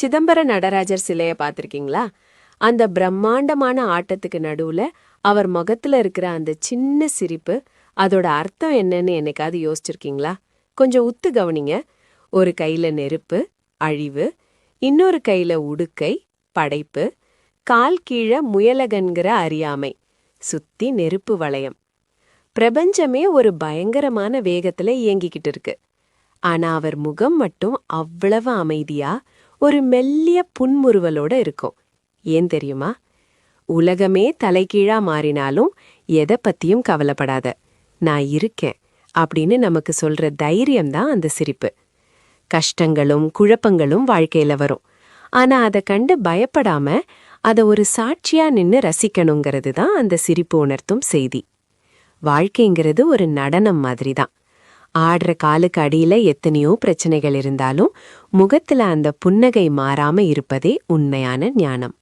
சிதம்பர நடராஜர் சிலைய பார்த்திருக்கீங்களா? அந்த பிரம்மாண்டமான ஆட்டத்துக்கு நடுவுல அவர் முகத்துல இருக்கிற அந்த சின்ன சிரிப்பு, அதோட அர்த்தம் என்னன்னு என்னைக்காவது யோசிச்சிருக்கீங்களா? கொஞ்சம் உத்து கவனிங்க. ஒரு கையில நெருப்பு, அழிவு, இன்னொரு கையில உடுக்கை, படைப்பு, கால் கீழ முயலகன்கிற அறியாமை, சுத்தி நெருப்பு வளையம். பிரபஞ்சமே ஒரு பயங்கரமான வேகத்துல இயங்கிக்கிட்டு இருக்கு. ஆனா அவர் முகம் மட்டும் அவ்வளவு அமைதியா ஒரு மெல்லிய புன்முறுவலோட இருக்கும். ஏன் தெரியுமா? உலகமே தலைகீழா மாறினாலும் எதை பத்தியும் கவலைப்படாத, நான் இருக்கேன் அப்படின்னு நமக்கு சொல்ற தைரியம்தான் அந்த சிரிப்பு. கஷ்டங்களும் குழப்பங்களும் வாழ்க்கையில வரும். ஆனா அதை கண்டு பயப்படாம அதை ஒரு சாட்சியா நின்னு ரசிக்கணுங்கிறது தான் அந்த சிரிப்பு உணர்த்தும் செய்தி. வாழ்க்கைங்கிறது ஒரு நடனம் மாதிரிதான். ஆடுற காலுக்கு அடியில எத்தனையோ பிரச்சனைகள் இருந்தாலும் முகத்துல அந்த புன்னகை மாறாம இருப்பதே உண்மையான ஞானம்.